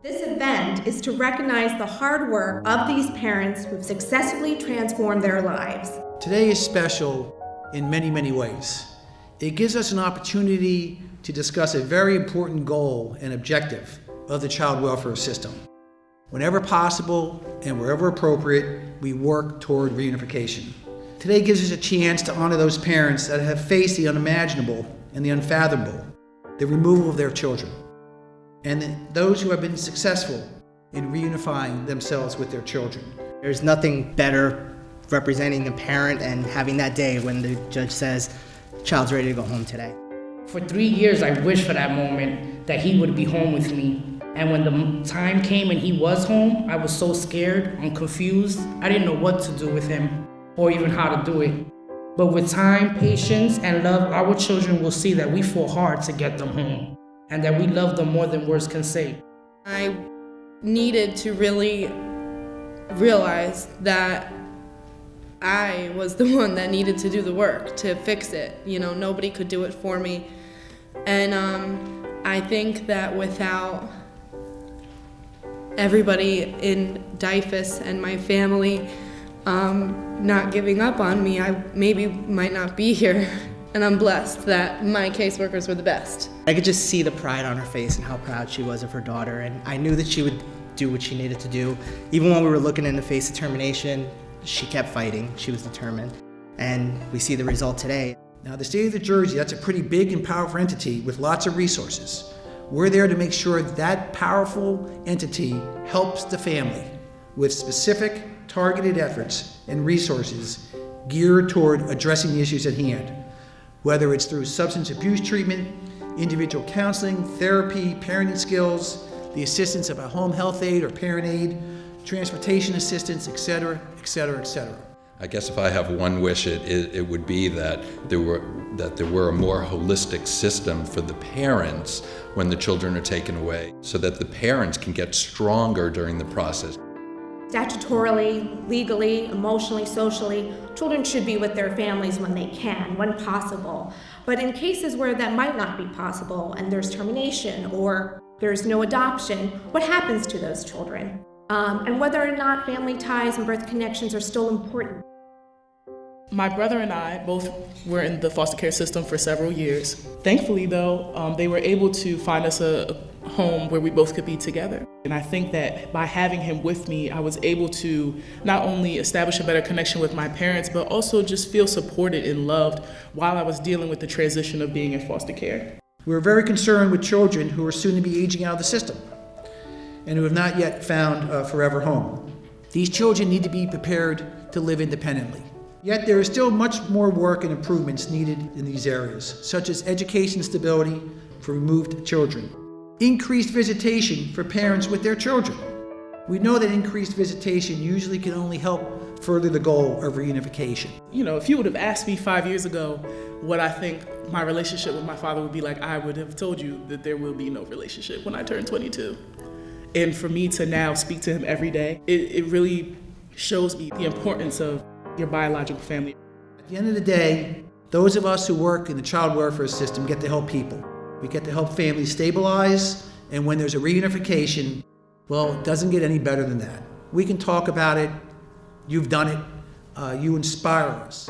This event is to recognize the hard work of these parents who've successfully transformed their lives. Today is special in many, many ways. It gives us an opportunity to discuss a very important goal and objective of the child welfare system. Whenever possible and wherever appropriate, we work toward reunification. Today gives us a chance to honor those parents that have faced the unimaginable and the unfathomable, the removal of their children, and those who have been successful in reunifying themselves with their children. There's nothing better representing a parent and having that day when the judge says, child's ready to go home today. For 3 years, I wished for that moment that he would be home with me. And when the time came and he was home, I was so scared and confused. I didn't know what to do with him or even how to do it. But with time, patience, and love, our children will see that we fought hard to get them home and that we love them more than words can say. I needed to really realize that I was the one that needed to do the work to fix it. You know, nobody could do it for me. And I think that without everybody in DYFS and my family not giving up on me, I maybe might not be here. And I'm blessed that my caseworkers were the best. I could just see the pride on her face and how proud she was of her daughter, and I knew that she would do what she needed to do. Even when we were looking in the face of termination, she kept fighting. She was determined, and we see the result today. Now, the state of New Jersey, that's a pretty big and powerful entity with lots of resources. We're there to make sure that powerful entity helps the family with specific, targeted efforts and resources geared toward addressing the issues at hand, whether it's through substance abuse treatment, individual counseling, therapy, parenting skills, the assistance of a home health aide or parent aide, transportation assistance, et cetera, et cetera, et cetera. I guess if I have one wish, it would be that there were a more holistic system for the parents when the children are taken away, so that the parents can get stronger during the process. Statutorily, legally, emotionally, socially, children should be with their families when they can, when possible. But in cases where that might not be possible and there's termination or there's no adoption, what happens to those children? And whether or not family ties and birth connections are still important. My brother and I both were in the foster care system for several years. Thankfully, though, they were able to find us a home where we both could be together. And I think that by having him with me, I was able to not only establish a better connection with my parents, but also just feel supported and loved while I was dealing with the transition of being in foster care. We're very concerned with children who are soon to be aging out of the system and who have not yet found a forever home. These children need to be prepared to live independently. Yet there is still much more work and improvements needed in these areas, such as education stability for removed children, increased visitation for parents with their children. We know that increased visitation usually can only help further the goal of reunification. You know, if you would have asked me 5 years ago what I think my relationship with my father would be like, I would have told you that there will be no relationship when I turn 22. And for me to now speak to him every day, it really shows me the importance of your biological family. At the end of the day, those of us who work in the child welfare system get to help people. We get to help families stabilize, and when there's a reunification, well, it doesn't get any better than that. We can talk about it. You've done it. You inspire us.